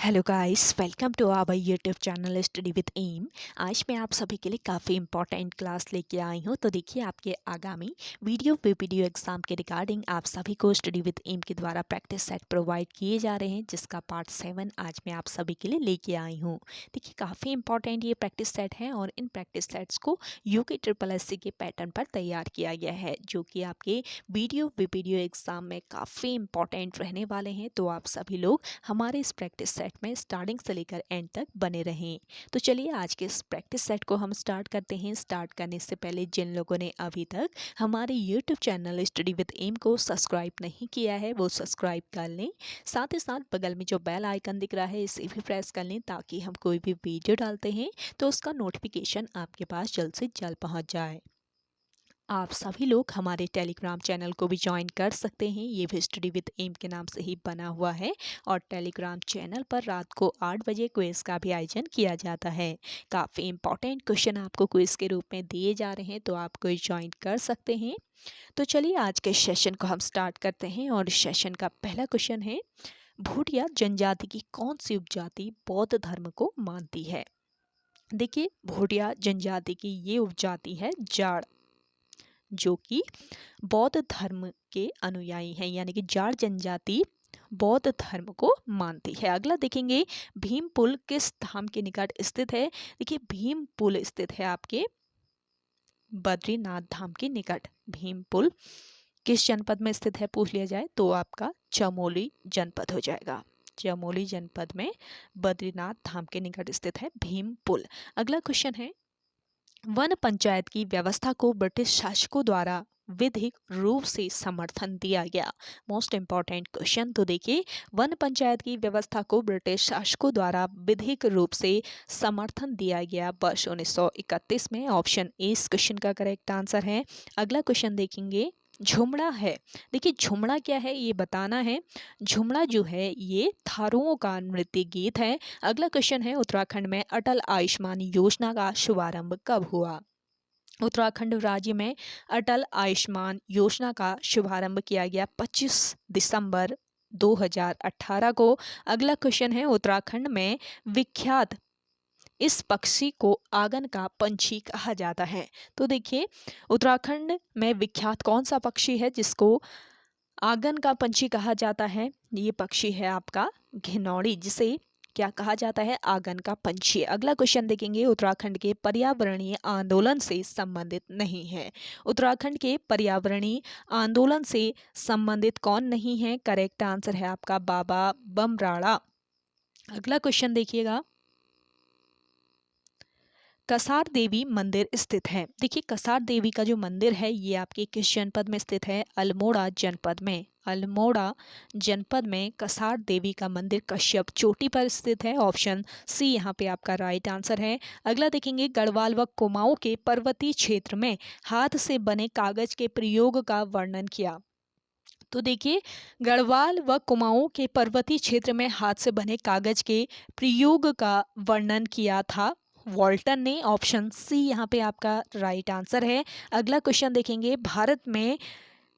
Hello guys, welcome to our YouTube channel study with M. आज मैं आप सभी के लिए काफ़ी इंपॉर्टेंट क्लास लेके आई हूँ। तो देखिए, आपके आगामी वीडियो एग्जाम के रिगार्डिंग आप सभी को स्टडी विद एम के द्वारा प्रैक्टिस सेट प्रोवाइड किए जा रहे हैं, जिसका पार्ट 7 आज मैं आप सभी के लिए लेके आई हूँ। देखिए, काफ़ी इंपॉर्टेंट ये प्रैक्टिस सेट है और इन प्रैक्टिस सेट्स को UKSSC के पैटर्न पर तैयार किया गया है, जो कि आपके वीडियो एग्जाम में काफ़ी इंपॉर्टेंट रहने वाले हैं। तो आप सभी लोग हमारे इस प्रैक्टिस सेट में स्टार्टिंग से लेकर एंड तक बने रहें। तो चलिए, आज के इस प्रैक्टिस सेट को हम स्टार्ट करते हैं। स्टार्ट करने से पहले जिन लोगों ने अभी तक हमारे YouTube channel study with M को सब्सक्राइब नहीं किया है, वो सब्सक्राइब कर लें। साथ ही साथ बगल में जो बेल आइकन दिख रहा है, इसे भी प्रेस कर लें, ताकि हम कोई भी वीडियो डालते हैं तो उसका नोटिफिकेशन आपके पास जल्द से जल्द पहुँच जाए। आप सभी लोग हमारे टेलीग्राम चैनल को भी ज्वाइन कर सकते हैं। ये भी स्टडी विद एम के नाम से ही बना हुआ है और टेलीग्राम चैनल पर रात को 8 बजे क्विज का भी आयोजन किया जाता है। काफ़ी इंपॉर्टेंट क्वेश्चन आपको क्विज के रूप में दिए जा रहे हैं, तो आप कोई ज्वाइन कर सकते हैं। तो चलिए, आज के सेशन को हम स्टार्ट करते हैं और सेशन का पहला क्वेश्चन है, भूटिया जनजाति की कौन सी उपजाति बौद्ध धर्म को मानती है? देखिए, भूटिया जनजाति की ये उपजाति है जाड़, जो कि बौद्ध धर्म के अनुयायी हैं, यानी कि जाट जनजाति बौद्ध धर्म को मानती है। अगला देखेंगे, भीम पुल किस धाम के निकट स्थित है? देखिए, भीम पुल स्थित है आपके बद्रीनाथ धाम के निकट। भीम पुल किस जनपद में स्थित है पूछ लिया जाए तो आपका चमोली जनपद हो जाएगा। चमोली जनपद में बद्रीनाथ धाम के निकट स्थित है भीम पुल। अगला क्वेश्चन है, वन पंचायत की व्यवस्था को ब्रिटिश शासकों द्वारा विधिक रूप से समर्थन दिया गया। Most important question. तो देखिए, वन पंचायत की व्यवस्था को ब्रिटिश शासकों द्वारा विधिक रूप से समर्थन दिया गया वर्ष 1931 में। ऑप्शन ए इस क्वेश्चन का करेक्ट आंसर है। अगला क्वेश्चन देखेंगे, झुमड़ा है। देखिए, झुमड़ा क्या है ये बताना है। झुमड़ा जो है ये थारुओं का नृत्य गीत है। अगला क्वेश्चन है, उत्तराखंड में अटल आयुष्मान योजना का शुभारंभ कब हुआ? उत्तराखंड राज्य में अटल आयुष्मान योजना का शुभारंभ किया गया 25 दिसंबर 2018 को। अगला क्वेश्चन है, उत्तराखंड में विख्यात इस पक्षी को आंगन का पंछी कहा जाता है? तो देखिए, उत्तराखंड में विख्यात कौन सा पक्षी है जिसको आंगन का पंछी कहा जाता है? ये पक्षी है आपका घिनौड़ी, जिसे क्या कहा जाता है? आंगन का पंछी। अगला क्वेश्चन देखेंगे, उत्तराखंड के पर्यावरणीय आंदोलन से संबंधित नहीं है। उत्तराखंड के पर्यावरणीय आंदोलन से संबंधित कौन नहीं है? करेक्ट आंसर है आपका बाबा बमराड़ा। अगला क्वेश्चन देखिएगा, कसार देवी मंदिर स्थित है। देखिए, कसार देवी का जो मंदिर है ये आपके किस जनपद में स्थित है? अल्मोड़ा जनपद में। अल्मोड़ा जनपद में कसार देवी का मंदिर कश्यप चोटी पर स्थित है। ऑप्शन सी यहाँ पे आपका राइट आंसर है। अगला देखेंगे, गढ़वाल व कुमाऊं के पर्वतीय क्षेत्र में हाथ से बने कागज के प्रयोग का वर्णन किया। तो देखिए, गढ़वाल व कुमाऊं के पर्वतीय क्षेत्र में हाथ से बने कागज के प्रयोग का वर्णन किया था वॉल्टन ने। ऑप्शन सी यहाँ पे आपका राइट आंसर है। अगला क्वेश्चन देखेंगे, भारत में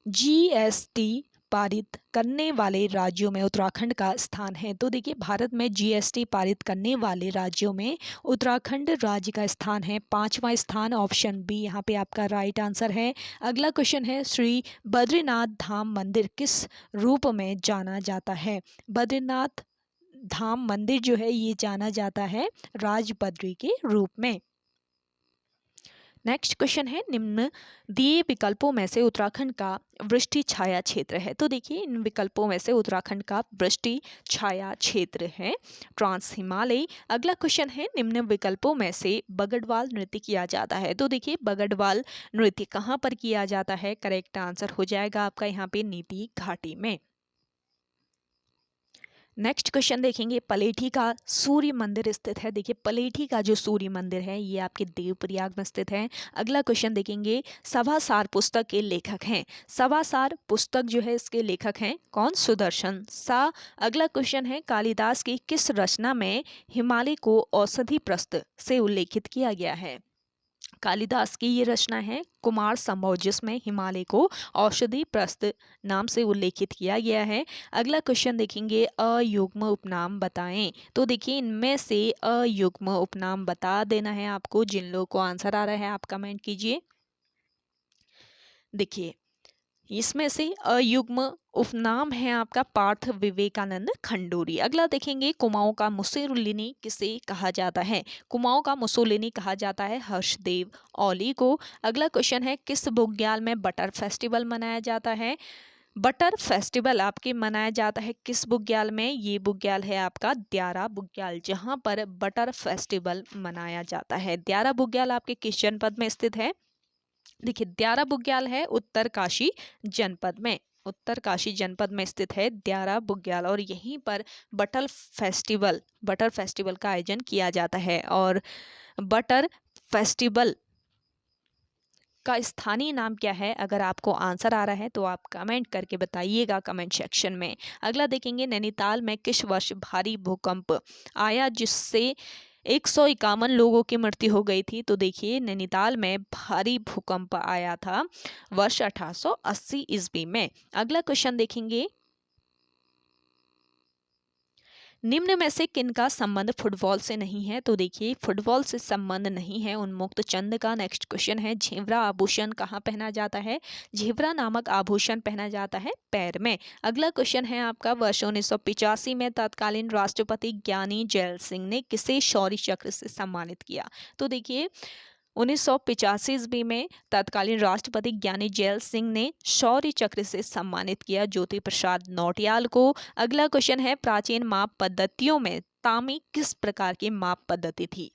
GST पारित करने वाले राज्यों में उत्तराखंड का स्थान है। तो देखिए, भारत में GST पारित करने वाले राज्यों में उत्तराखंड राज्य का स्थान है 5वां स्थान। ऑप्शन बी यहाँ पे आपका राइट आंसर है। अगला क्वेश्चन है, श्री बद्रीनाथ धाम मंदिर किस रूप में जाना जाता है? बद्रीनाथ धाम मंदिर जो है ये जाना जाता है राजबद्री के रूप में। नेक्स्ट क्वेश्चन है, निम्न दिए विकल्पों में से उत्तराखंड का वृष्टि छाया क्षेत्र है? तो देखिए, इन विकल्पों में से उत्तराखंड का वृष्टि छाया क्षेत्र है ट्रांस हिमालय। अगला क्वेश्चन है, निम्न विकल्पों में से बगड़वाल नृत्य किया जाता है? तो देखिए, बगड़वाल नृत्य कहाँ पर किया जाता है? करेक्ट आंसर हो जाएगा आपका यहाँ पे नीति घाटी में। नेक्स्ट क्वेश्चन देखेंगे, पलेठी का सूर्य मंदिर स्थित है। देखिए, पलेठी का जो सूर्य मंदिर है ये आपके देवप्रयाग में स्थित है। अगला क्वेश्चन देखेंगे, सभासार पुस्तक के लेखक हैं? सभासार पुस्तक जो है इसके लेखक हैं कौन? सुदर्शन सा। अगला क्वेश्चन है, कालिदास की किस रचना में हिमालय को औषधि प्रस्थ से उल्लेखित किया गया है? कालिदास की ये रचना है कुमार संभव, जिसमें हिमालय को औषधि प्रस्थ नाम से उल्लेखित किया गया है। अगला क्वेश्चन देखेंगे, अयुग्म उपनाम बताएं। तो देखिए इनमें से अयुग्म उपनाम बता देना है आपको। जिन लोगों को आंसर आ रहा है आप कमेंट कीजिए। देखिए इसमें से अयुग्म उपनाम है आपका पार्थ विवेकानंद खंडूरी। अगला देखेंगे, कुमाऊं का मुसोलिनी किसे कहा जाता है। कुमाऊं का मुसोलिनी कहा जाता है हर्षदेव औली को। अगला क्वेश्चन है, किस बुग्याल में बटर फेस्टिवल मनाया जाता है। बटर फेस्टिवल आपके मनाया जाता है किस बुग्याल में। ये बुग्याल है आपका द्यारा बुग्याल, जहां पर बटर फेस्टिवल मनाया जाता है। द्यारा बुग्याल आपके किस जनपद में स्थित है। देखिए द्यारा बुग्याल है उत्तरकाशी जनपद में। उत्तरकाशी जनपद में स्थित है द्यारा बुग्याल, और यहीं पर बटर फेस्टिवल का आयोजन किया जाता है। और बटर फेस्टिवल का स्थानीय नाम क्या है। अगर आपको आंसर आ रहा है तो आप कमेंट करके बताइएगा कमेंट सेक्शन में। अगला देखेंगे, नैनीताल में किस वर्ष भारी भूकंप आया जिससे 151 लोगों की मृत्यु हो गई थी। तो देखिए नैनीताल में भारी भूकंप आया था वर्ष 1880 ईस्वी में। अगला क्वेश्चन देखेंगे, निम्न में से किनका संबंध फुटबॉल से नहीं है। तो देखिए फुटबॉल से संबंध नहीं है उन्मुक्त चंद का। नेक्स्ट क्वेश्चन है, झिंवरा आभूषण कहाँ पहना जाता है। झिंवरा नामक आभूषण पहना जाता है पैर में। अगला क्वेश्चन है आपका, वर्ष 1985 में तत्कालीन राष्ट्रपति ज्ञानी जैल सिंह ने किसे शौर्य चक्र से सम्मानित किया। तो देखिए 1985 ईस्वी में तत्कालीन राष्ट्रपति ज्ञानी जैल सिंह ने शौर्य चक्र से सम्मानित किया ज्योति प्रसाद नौटियाल को। अगला क्वेश्चन है, प्राचीन माप पद्धतियों में तामी किस प्रकार की माप पद्धति थी।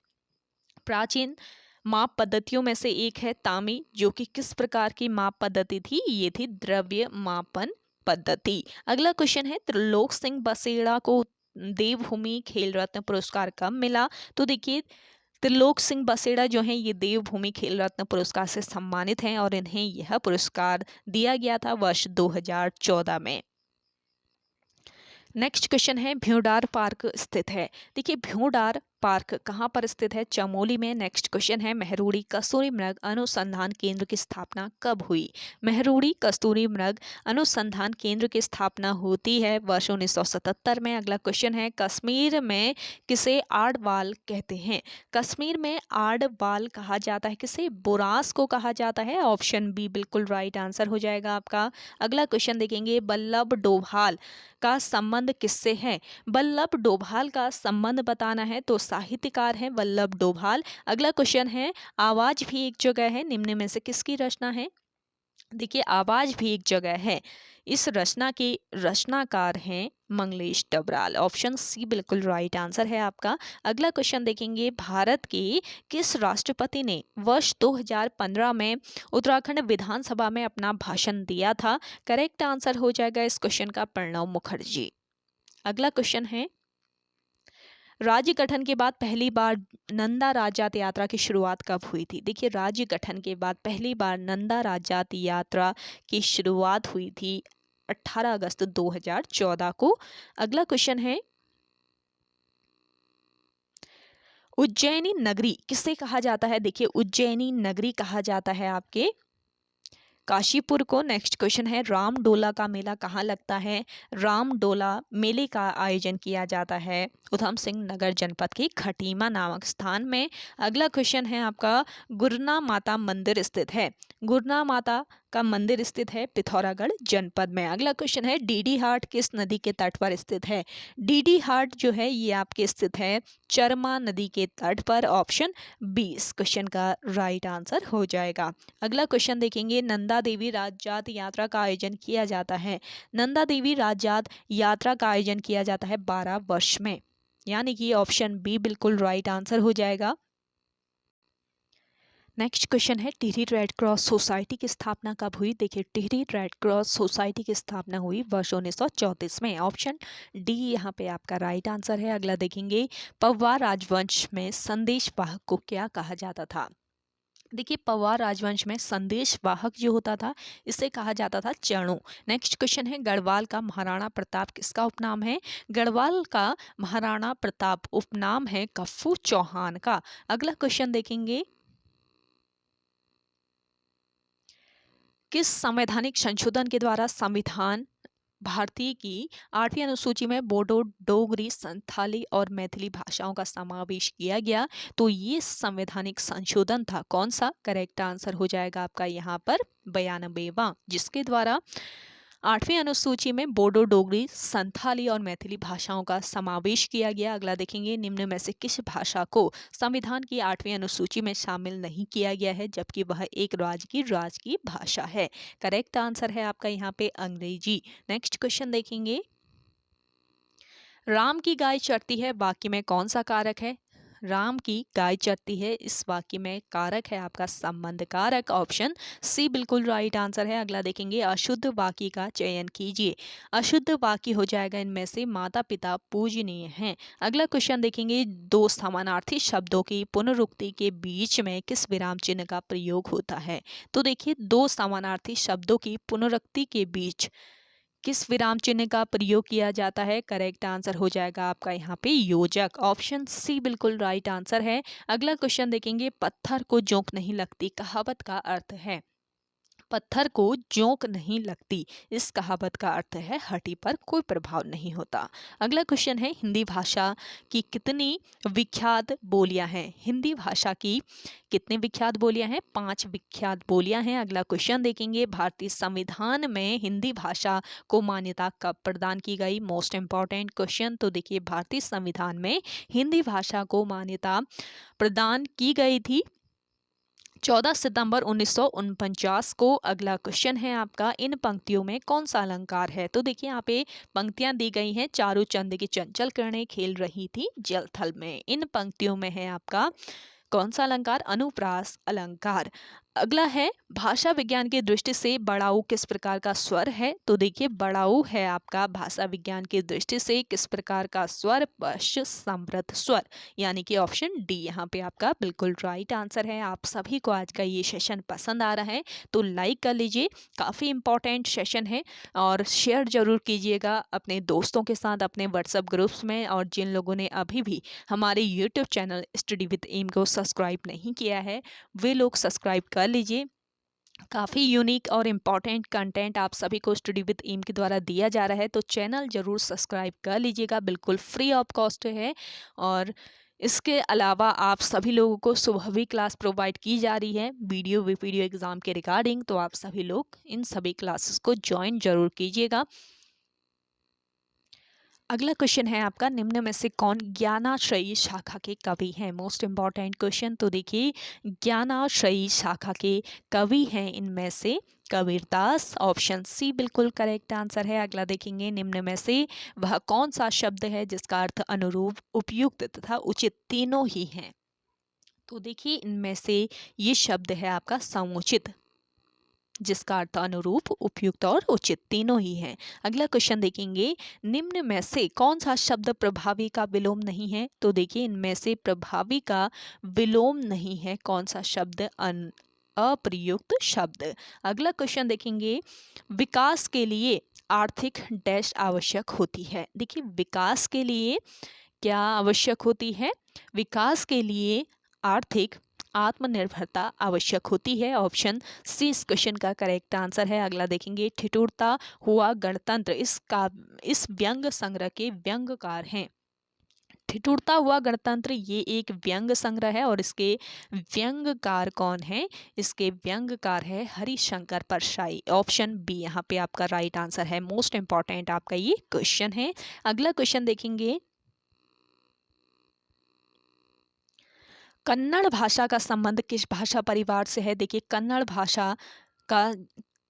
प्राचीन माप पद्धतियों में से एक है तामी, जो कि किस प्रकार की माप पद्धति थी। ये थी द्रव्य मापन पद्धति। अगला क्वेश्चन है, त्रिलोक सिंह बसेड़ा को देवभूमि खेल रत्न पुरस्कार कब मिला। तो देखिए त्रिलोक सिंह बसेड़ा जो हैं ये देवभूमि खेल रत्न पुरस्कार से सम्मानित हैं, और इन्हें यह पुरस्कार दिया गया था वर्ष 2014 में। नेक्स्ट क्वेश्चन है, भ्यूडार पार्क स्थित है। देखिए भ्यूडार पार्क कहाँ पर स्थित है, चमोली में। नेक्स्ट क्वेश्चन है, मेहरुड़ी कस्तूरी मृग अनुसंधान केंद्र की स्थापना कब हुई। मेहरुड़ी कस्तूरी मृग अनुसंधान केंद्र की स्थापना होती है वर्ष 1977 में। अगला क्वेश्चन है, कश्मीर में किसे आड़वाल कहते हैं। कश्मीर में आड़वाल कहा जाता है किसे, बुरांस को कहा जाता है। ऑप्शन बी बिल्कुल राइट आंसर हो जाएगा आपका। अगला क्वेश्चन देखेंगे, वल्लभ डोभाल का संबंध किससे है। वल्लभ डोभाल का संबंध बताना है तो साहित्यकार हैं वल्लभ डोभाल। अगला क्वेश्चन है, आवाज भी एक जगह है निम्न में से किसकी रचना है। देखिए आवाज भी एक जगह है, इस रचना के रचनाकार हैं मंगलेश डबराल। ऑप्शन सी बिल्कुल राइट आंसर है आपका। अगला क्वेश्चन देखेंगे, भारत के किस राष्ट्रपति ने वर्ष 2015 में उत्तराखंड विधानसभा में अपना भाषण दिया था। करेक्ट आंसर हो जाएगा इस क्वेश्चन का प्रणब मुखर्जी। अगला क्वेश्चन है, राज्य गठन के बाद पहली बार नंदा राजात यात्रा की शुरुआत कब हुई थी। देखिए राज्य गठन के बाद पहली बार नंदा राजात यात्रा की शुरुआत हुई थी 18 अगस्त 2014 को। अगला क्वेश्चन है, उज्जैनी नगरी किसे कहा जाता है। देखिए उज्जैनी नगरी कहा जाता है आपके काशीपुर को। नेक्स्ट क्वेश्चन है, रामडोला का मेला कहाँ लगता है। रामडोला मेले का आयोजन किया जाता है उधम सिंह नगर जनपद के खटीमा नामक स्थान में। अगला क्वेश्चन है आपका, गुरना माता मंदिर स्थित है। गुरना माता का मंदिर स्थित है पिथौरागढ़ जनपद में। अगला क्वेश्चन है, डीडी हाट किस नदी के तट पर स्थित है। डीडी हाट जो है ये आपके स्थित है चरमा नदी के तट पर। ऑप्शन 20 क्वेश्चन का राइट आंसर हो जाएगा। अगला क्वेश्चन देखेंगे, नंदा देवी राजजात यात्रा का आयोजन किया जाता है। नंदा देवी राजजात यात्रा का आयोजन किया जाता है 12 वर्ष में, यानी कि ऑप्शन बी बिल्कुल राइट आंसर हो जाएगा। नेक्स्ट क्वेश्चन है, टिहरी रेड क्रॉस सोसाइटी की स्थापना कब हुई। देखिए टिहरी रेड क्रॉस सोसाइटी की स्थापना हुई वर्ष 1934 में। ऑप्शन डी यहाँ पे आपका राइट आंसर है। अगला देखेंगे, पौवा राजवंश में संदेश वाहक को क्या कहा जाता था। देखिए पौवा राजवंश में संदेश वाहक जो होता था इसे कहा जाता था चरणों। नेक्स्ट क्वेश्चन है, गढ़वाल का महाराणा प्रताप किसका उपनाम है। गढ़वाल का महाराणा प्रताप उपनाम है कफ्फू चौहान का। अगला क्वेश्चन देखेंगे, किस संवैधानिक संशोधन के द्वारा संविधान भारतीय की 8वीं अनुसूची में बोडो, डोगरी, संथाली और मैथिली भाषाओं का समावेश किया गया? तो ये संवैधानिक संशोधन था कौन सा? करेक्ट आंसर हो जाएगा आपका यहाँ पर 92वां, जिसके द्वारा 8वीं अनुसूची में बोडो, डोगरी, संथाली और मैथिली भाषाओं का समावेश किया गया। अगला देखेंगे, निम्न में से किस भाषा को संविधान की 8वीं अनुसूची में शामिल नहीं किया गया है जबकि वह एक राज्य की भाषा है? करेक्ट आंसर है आपका यहाँ पे अंग्रेजी। नेक्स्ट क्वेश्चन देखेंगे, राम की गाय चरती है वाक्य में कौन सा कारक है? राम की गाय चरती है, इस वाक्य में कारक है आपका संबंध कारक। ऑप्शन सी बिल्कुल राइट आंसर है। अगला देखेंगे, अशुद्ध वाक्य का चयन कीजिए। अशुद्ध वाक्य हो जाएगा इनमें से माता पिता पूजनीय हैं। अगला क्वेश्चन देखेंगे, दो समानार्थी शब्दों की पुनरुक्ति के बीच में किस विराम चिन्ह का प्रयोग होता है? तो देखिए, दो समानार्थी शब्दों की पुनरुक्ति के बीच किस विराम चिन्ह का प्रयोग किया जाता है? करेक्ट आंसर हो जाएगा आपका यहाँ पे योजक। ऑप्शन सी बिल्कुल राइट आंसर है। अगला क्वेश्चन देखेंगे, पत्थर को जोंक नहीं लगती कहावत का अर्थ है? पत्थर को जोंक नहीं लगती, इस कहावत का अर्थ है हड्डी पर कोई प्रभाव नहीं होता। अगला क्वेश्चन है, हिंदी भाषा की कितनी विख्यात बोलियां हैं? हिंदी भाषा की कितनी विख्यात बोलियां हैं? 5 विख्यात बोलियां हैं। अगला क्वेश्चन देखेंगे, भारतीय संविधान में हिंदी भाषा को मान्यता कब प्रदान की गई? Most important question. तो देखिए, भारतीय संविधान में हिंदी भाषा को मान्यता प्रदान की गई थी 14 सितंबर 1949 को। अगला क्वेश्चन है आपका, इन पंक्तियों में कौन सा अलंकार है? तो देखिए, यहाँ पे पंक्तियां दी गई हैं, चारों चंद की चंचल किरणें खेल रही थी जल थल में। इन पंक्तियों में है आपका कौन सा अलंकार? अनुप्रास अलंकार। अगला है, भाषा विज्ञान की दृष्टि से बड़ाऊ किस प्रकार का स्वर है? तो देखिए, बड़ाऊ है आपका भाषा विज्ञान की दृष्टि से किस प्रकार का स्वर? पश्च समृद्ध स्वर, यानी कि ऑप्शन डी यहाँ पे आपका बिल्कुल राइट आंसर है। आप सभी को आज का ये सेशन पसंद आ रहा है तो लाइक कर लीजिए, काफ़ी इंपॉर्टेंट सेशन है, और शेयर जरूर कीजिएगा अपने दोस्तों के साथ, अपने व्हाट्सएप ग्रुप्स में। और जिन लोगों ने अभी भी हमारे YouTube channel study with M को सब्सक्राइब नहीं किया है, वे लोग सब्सक्राइब कर लीजिए। काफ़ी यूनिक और इम्पॉर्टेंट कंटेंट आप सभी को स्टडी विद एम के द्वारा दिया जा रहा है, तो चैनल ज़रूर सब्सक्राइब कर लीजिएगा, बिल्कुल फ्री ऑफ कॉस्ट है। और इसके अलावा आप सभी लोगों को सुबह भी क्लास प्रोवाइड की जा रही है वीडियो एग्ज़ाम के रिगार्डिंग, तो आप सभी लोग इन सभी क्लासेस को ज्वाइन जरूर कीजिएगा। अगला क्वेश्चन है आपका, निम्न में से कौन ज्ञानाश्रयी शाखा के कवि हैं? Most important question. तो देखिए, ज्ञानाश्रयी शाखा के कवि हैं इनमें से कबीरदास। ऑप्शन सी बिल्कुल करेक्ट आंसर है। अगला देखेंगे, निम्न में से वह कौन सा शब्द है जिसका अर्थ अनुरूप, उपयुक्त तथा उचित तीनों ही हैं? तो देखिए, इनमें से ये शब्द है आपका समुचित, जिसका अर्थ अनुरूप, उपयुक्त और उचित तीनों ही हैं। अगला क्वेश्चन देखेंगे, निम्न में से कौन सा शब्द प्रभावी का विलोम नहीं है? तो देखिए, इनमें से प्रभावी का विलोम नहीं है कौन सा शब्द? अप्रयुक्त शब्द। अगला क्वेश्चन देखेंगे, विकास के लिए आर्थिक डैश आवश्यक होती है? देखिए, विकास के लिए क्या आवश्यक होती है? विकास के लिए आर्थिक आत्मनिर्भरता आवश्यक होती है। ऑप्शन सी इस क्वेश्चन का करेक्ट आंसर है। अगला देखेंगे, ठिठुरता हुआ गणतंत्र इस व्यंग संग्रह के व्यंगकार हैं? ठिठुरता हुआ गणतंत्र ये एक व्यंग संग्रह है, और इसके व्यंगकार कौन है? इसके व्यंगकार है हरिशंकर परसाई। ऑप्शन बी यहाँ पे आपका राइट आंसर है। मोस्ट इंपॉर्टेंट आपका ये क्वेश्चन है। अगला क्वेश्चन देखेंगे, कन्नड़ भाषा का संबंध किस भाषा परिवार से है? देखिए,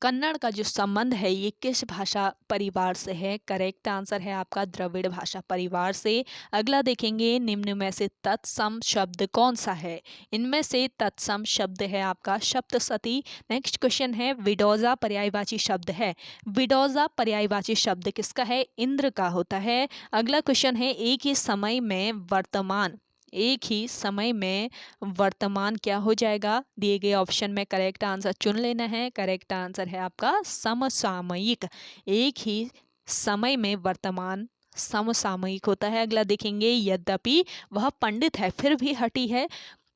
कन्नड़ का जो संबंध है ये किस भाषा परिवार से है? करेक्ट आंसर है आपका द्रविड़ भाषा परिवार से। अगला देखेंगे, निम्न में से तत्सम शब्द कौन सा है? इनमें से तत्सम शब्द है आपका सप्तसती। नेक्स्ट क्वेश्चन है, विडोजा पर्यायवाची शब्द है? विडोजा पर्यायवाची शब्द किसका है? इंद्र का होता है। अगला क्वेश्चन है, एक ही समय में वर्तमान क्या हो जाएगा? दिए गए ऑप्शन में करेक्ट आंसर चुन लेना है। करेक्ट आंसर है आपका समसामयिक। एक ही समय में वर्तमान समसामयिक होता है। अगला देखेंगे, यद्यपि वह पंडित है फिर भी हठी है,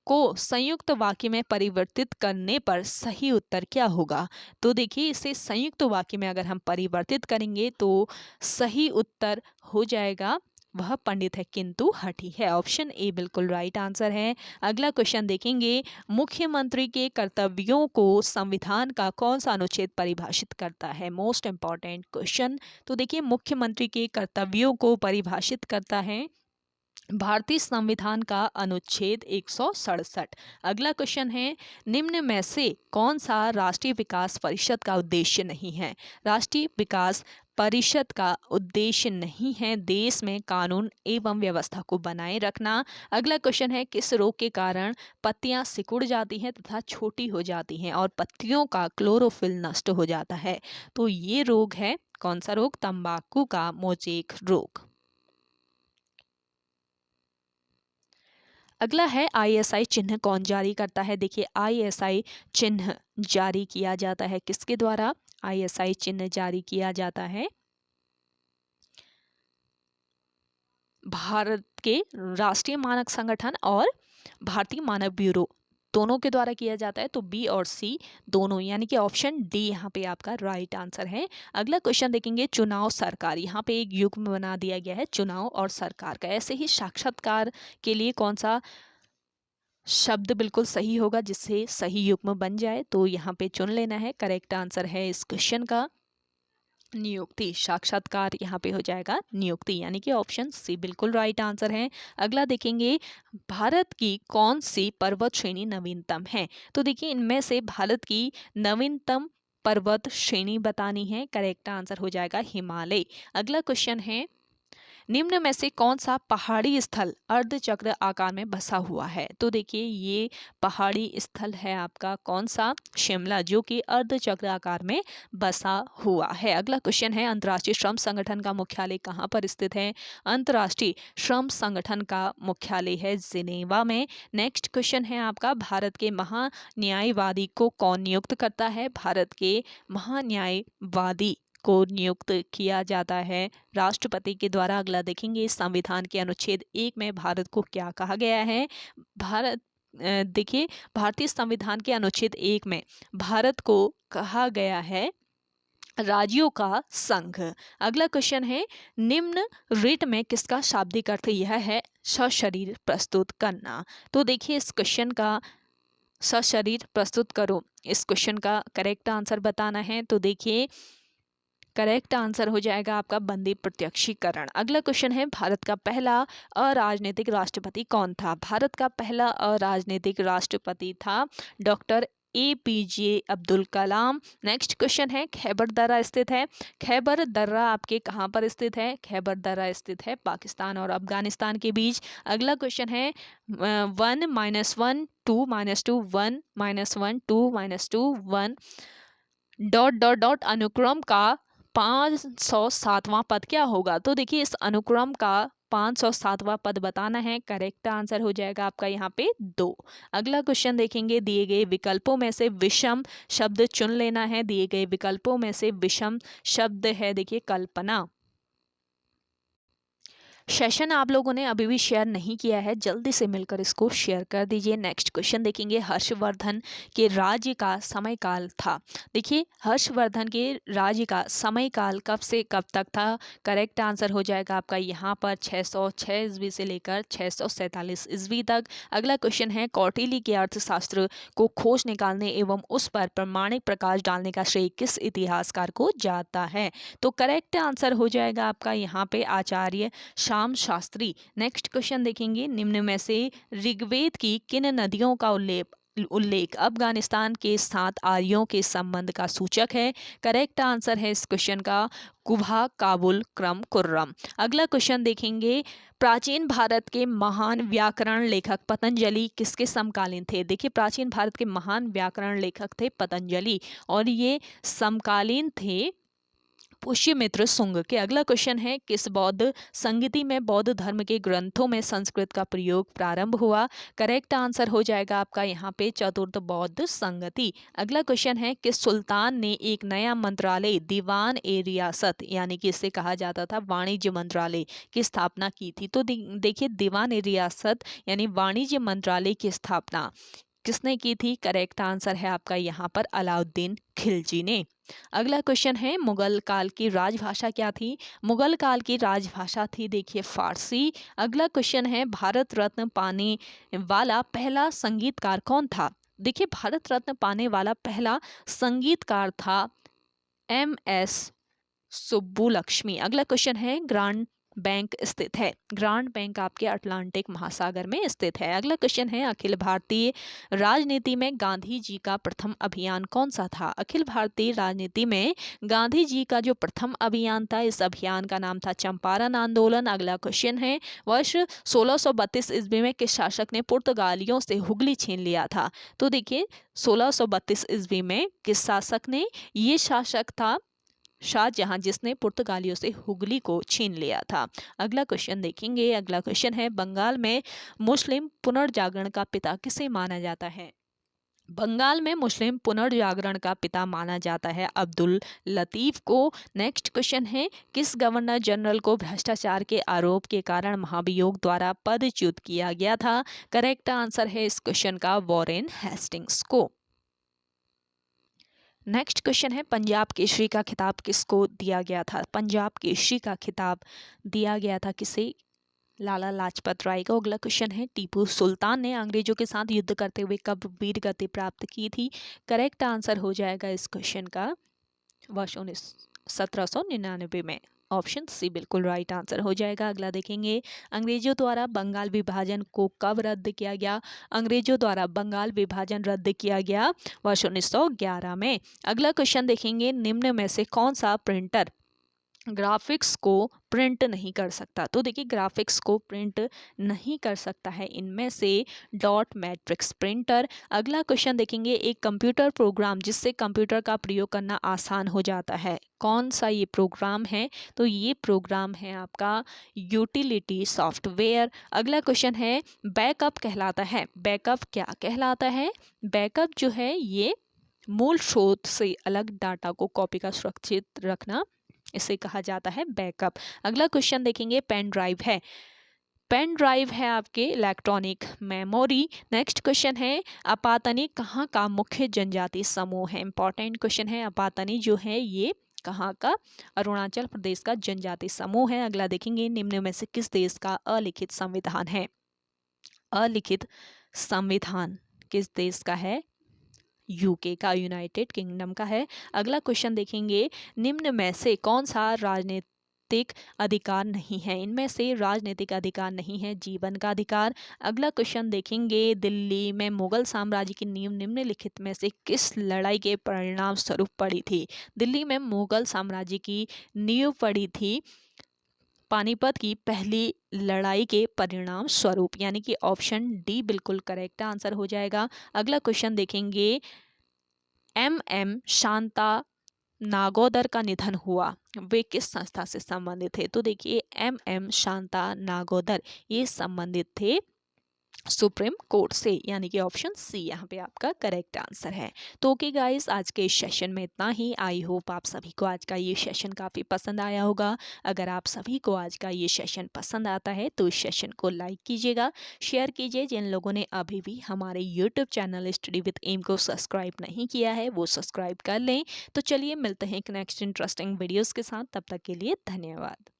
को संयुक्त वाक्य में परिवर्तित करने पर सही उत्तर क्या होगा? तो देखिए इसे संयुक्त वाक्य में अगर हम परिवर्तित करेंगे तो सही उत्तर हो जाएगा वह पंडित है किंतु हठी है। ऑप्शन ए बिल्कुल राइट आंसर है। अगला क्वेश्चन देखेंगे, मुख्यमंत्री के कर्तव्यों को संविधान का कौन सा अनुच्छेद परिभाषित करता है? Most important question. तो देखिए मुख्यमंत्री के कर्तव्यों को परिभाषित करता है भारतीय संविधान का अनुच्छेद 167। अगला क्वेश्चन है, निम्न में से कौन सा राष्ट्रीय विकास परिषद का उद्देश्य नहीं है? राष्ट्रीय विकास परिषद का उद्देश्य नहीं है देश में कानून एवं व्यवस्था को बनाए रखना। अगला क्वेश्चन है, किस रोग के कारण पत्तियां सिकुड़ जाती हैं तथा छोटी हो जाती हैं और पत्तियों का क्लोरोफिल नष्ट हो जाता है? तो ये रोग है कौन सा रोग? तंबाकू का मोज़ेक रोग। अगला है आईएसआई चिन्ह कौन जारी करता है? देखिए आईएसआई चिन्ह जारी किया जाता है किसके द्वारा? आईएसआई चिन्ह जारी किया जाता है भारत के राष्ट्रीय मानक संगठन और भारतीय मानक ब्यूरो दोनों के द्वारा किया जाता है। तो बी और सी दोनों, यानी कि ऑप्शन डी यहाँ पे आपका राइट आंसर है। अगला क्वेश्चन देखेंगे, चुनाव सरकार, यहाँ पे एक युग्म बना दिया गया है चुनाव और सरकार का। ऐसे ही साक्षात्कार के लिए कौन सा शब्द बिल्कुल सही होगा जिससे सही युग्म बन जाए? तो यहाँ पे चुन लेना है। करेक्ट आंसर है इस क्वेश्चन का नियुक्ति। साक्षात्कार यहाँ पे हो जाएगा नियुक्ति, यानी कि ऑप्शन सी बिल्कुल राइट आंसर है। अगला देखेंगे, भारत की कौन सी पर्वत श्रेणी नवीनतम है? तो देखिए इनमें से भारत की नवीनतम पर्वत श्रेणी बतानी है। करेक्ट आंसर हो जाएगा हिमालय। अगला क्वेश्चन है, निम्न में से कौन सा पहाड़ी स्थल अर्धचक्र आकार में बसा हुआ है? तो देखिए ये पहाड़ी स्थल है आपका कौन सा? शिमला, जो कि अर्धचक्र आकार में बसा हुआ है। अगला क्वेश्चन है, अंतर्राष्ट्रीय श्रम संगठन का मुख्यालय कहाँ पर स्थित है? अंतर्राष्ट्रीय श्रम संगठन का मुख्यालय है जिनेवा में। नेक्स्ट क्वेश्चन है आपका, भारत के महान्यायवादी को कौन नियुक्त करता है? भारत के महान्यायवादी को नियुक्त किया जाता है राष्ट्रपति के द्वारा। अगला देखेंगे, संविधान के अनुच्छेद 1 में भारत को क्या कहा गया है? देखिए भारतीय संविधान के अनुच्छेद 1 में भारत को कहा गया है राज्यों का संघ। अगला क्वेश्चन है, निम्न रिट में किसका शाब्दिक अर्थ यह है? सशरीर प्रस्तुत करना। तो देखिए इस क्वेश्चन का सशरीर प्रस्तुत करो, इस क्वेश्चन का करेक्ट आंसर बताना है। तो देखिए करेक्ट आंसर हो जाएगा आपका बंदी प्रत्यक्षीकरण। अगला क्वेश्चन है, भारत का पहला अराजनीतिक राष्ट्रपति कौन था? भारत का पहला अराजनीतिक राष्ट्रपति था doctor APJ Abdul Kalam. Next question है, खैबर दर्रा स्थित है? खैबर दर्रा आपके कहाँ पर स्थित है? खैबर दर्रा स्थित है पाकिस्तान और अफगानिस्तान के बीच। अगला क्वेश्चन है, 1 - 1 2 - 2 1 - 1 2 - 2 1 ... अनुक्रम का 507वां पद क्या होगा? तो देखिए इस अनुक्रम का 507वां पद बताना है। करेक्ट आंसर हो जाएगा आपका यहाँ पे 2। अगला क्वेश्चन देखेंगे, दिए गए विकल्पों में से विषम शब्द चुन लेना है। दिए गए विकल्पों में से विषम शब्द है देखिए कल्पना। सेशन आप लोगों ने अभी भी शेयर नहीं किया है, जल्दी से मिलकर इसको शेयर कर दीजिए। नेक्स्ट क्वेश्चन देखेंगे, हर्षवर्धन के राज्य का समयकाल था। देखिए हर्षवर्धन के राज्य का समयकाल कब से कब तक था? करेक्ट आंसर हो जाएगा आपका यहाँ पर 606 ईस्वी से लेकर 647 ईस्वी तक। अगला क्वेश्चन है, कौटिल्य के अर्थशास्त्र को खोज निकालने एवं उस पर प्रमाणिक प्रकाश डालने का श्रेय किस इतिहासकार को जाता है? तो करेक्ट आंसर हो जाएगा आपका यहाँ पे आचार्य शाम शास्त्री। नेक्स्ट क्वेश्चन देखेंगे, निम्न में से ऋग्वेद की किन नदियों का उल्लेख अफगानिस्तान के साथ आर्यों के संबंध का सूचक है? करेक्ट आंसर है इस क्वेश्चन का कुभा, काबुल, क्रम, कुर्रम। अगला क्वेश्चन देखेंगे, प्राचीन भारत के महान व्याकरण लेखक पतंजलि किसके समकालीन थे? देखिए प्राचीन भारत के महान व्याकरण लेखक थे पतंजलि और ये समकालीन थे पुष्यमित्र शुंग के। अगला क्वेश्चन है किस बौद्ध संगति में बौद्ध धर्म के ग्रंथों में संस्कृत का प्रयोग प्रारंभ हुआ। करेक्ट आंसर हो जाएगा आपका यहाँ पे चतुर्थ बौद्ध संगति। अगला क्वेश्चन है किस सुल्तान ने एक नया मंत्रालय दीवान ए रियासत यानी कि इसे कहा जाता था वाणिज्य मंत्रालय की स्थापना की थी। तो देखिए दीवान ए रियासत यानी वाणिज्य मंत्रालय की स्थापना किसने की थी। करेक्ट आंसर है आपका यहाँ पर अलाउद्दीन खिलजी ने। अगला क्वेश्चन है मुगल काल की राजभाषा क्या थी। मुगल काल की राजभाषा थी देखिए फारसी। अगला क्वेश्चन है भारत रत्न पाने वाला पहला संगीतकार कौन था। देखिए भारत रत्न पाने वाला पहला संगीतकार था MS सुब्बुलक्ष्मी। अगला क्वेश्चन है ग्रांड बैंक स्थित है। ग्रांड बैंक आपके अटलांटिक महासागर में स्थित है। अगला क्वेश्चन है अखिल भारतीय राजनीति में गांधी जी का प्रथम अभियान कौन सा था। अखिल भारतीय राजनीति में गांधी जी का जो प्रथम अभियान था इस अभियान का नाम था चंपारण आंदोलन। अगला क्वेश्चन है वर्ष 1632 ईस्वी में किस शासक ने पुर्तगालियों से हुगली छीन लिया था। तो देखिए 1632 ईस्वी में किस शासक ने, ये शासक था शाहजहां जिसने पुर्तगालियों से हुगली को छीन लिया था। अगला क्वेश्चन देखेंगे। अगला क्वेश्चन है बंगाल में मुस्लिम पुनर्जागरण का पिता किसे माना जाता है। बंगाल में मुस्लिम पुनर्जागरण का पिता माना जाता है अब्दुल लतीफ को। नेक्स्ट क्वेश्चन है किस गवर्नर जनरल को भ्रष्टाचार के आरोप के कारण महाभियोग द्वारा पदच्युत किया गया था। करेक्ट आंसर है इस क्वेश्चन का वॉरेन हेस्टिंग्स को। नेक्स्ट क्वेश्चन है पंजाब केसरी का खिताब किसको दिया गया था। पंजाब केसरी का खिताब दिया गया था किसे, लाला लाजपत राय को। अगला क्वेश्चन है टीपू सुल्तान ने अंग्रेजों के साथ युद्ध करते हुए कब वीर गति प्राप्त की थी। करेक्ट आंसर हो जाएगा इस क्वेश्चन का वर्ष 1799 में। ऑप्शन सी बिल्कुल राइट आंसर हो जाएगा। अगला देखेंगे अंग्रेजों द्वारा बंगाल विभाजन को कब रद्द किया गया। अंग्रेजों द्वारा बंगाल विभाजन रद्द किया गया वर्ष 1911 में। अगला क्वेश्चन देखेंगे निम्न में से कौन सा प्रिंटर ग्राफिक्स को प्रिंट नहीं कर सकता। तो देखिए ग्राफिक्स को प्रिंट नहीं कर सकता है इनमें से डॉट मैट्रिक्स प्रिंटर। अगला क्वेश्चन देखेंगे एक कंप्यूटर प्रोग्राम जिससे कंप्यूटर का प्रयोग करना आसान हो जाता है, कौन सा ये प्रोग्राम है। तो ये प्रोग्राम है आपका यूटिलिटी सॉफ्टवेयर। अगला क्वेश्चन है बैकअप कहलाता है। बैकअप क्या कहलाता है। बैकअप जो है ये मूल स्रोत से अलग डाटा को कॉपी का सुरक्षित रखना, इसे कहा जाता है बैकअप। अगला क्वेश्चन देखेंगे पेन ड्राइव है। पेन ड्राइव है आपके इलेक्ट्रॉनिक मेमोरी। नेक्स्ट क्वेश्चन है अपातनी कहाँ का मुख्य जनजाति समूह है। इंपॉर्टेंट क्वेश्चन है अपातनी जो है ये कहाँ का, अरुणाचल प्रदेश का जनजाति समूह है। अगला देखेंगे निम्न में से किस देश का अलिखित संविधान है। अलिखित संविधान किस देश का है। यूके का, यूनाइटेड किंगडम का है। अगला क्वेश्चन देखेंगे निम्न में से कौन सा राजनीतिक अधिकार नहीं है। इनमें से राजनीतिक अधिकार नहीं है जीवन का अधिकार। अगला क्वेश्चन देखेंगे दिल्ली में मुगल साम्राज्य की नींव निम्नलिखित में से किस लड़ाई के परिणाम स्वरूप पड़ी थी। दिल्ली में मुगल साम्राज्य की नींव पड़ी थी पानीपत की पहली लड़ाई के परिणाम स्वरूप, यानी कि ऑप्शन डी बिल्कुल करेक्ट आंसर हो जाएगा। अगला क्वेश्चन देखेंगे MM शांता नागोदर का निधन हुआ, वे किस संस्था से संबंधित थे। तो देखिए MM शांता नागोदर ये संबंधित थे सुप्रीम कोर्ट से, यानी कि ऑप्शन सी यहाँ पे आपका करेक्ट आंसर है। तो ओके गाइस आज के इस सेशन में इतना ही। आई होप आप सभी को आज का ये सेशन काफ़ी पसंद आया होगा। अगर आप सभी को आज का ये सेशन पसंद आता है तो इस सेशन को लाइक कीजिएगा, शेयर कीजिए। जिन लोगों ने अभी भी हमारे YouTube channel study with M को सब्सक्राइब नहीं किया है वो सब्सक्राइब कर लें। तो चलिए मिलते हैं एक नेक्स्ट इंटरेस्टिंग वीडियोज़ के साथ, तब तक के लिए धन्यवाद।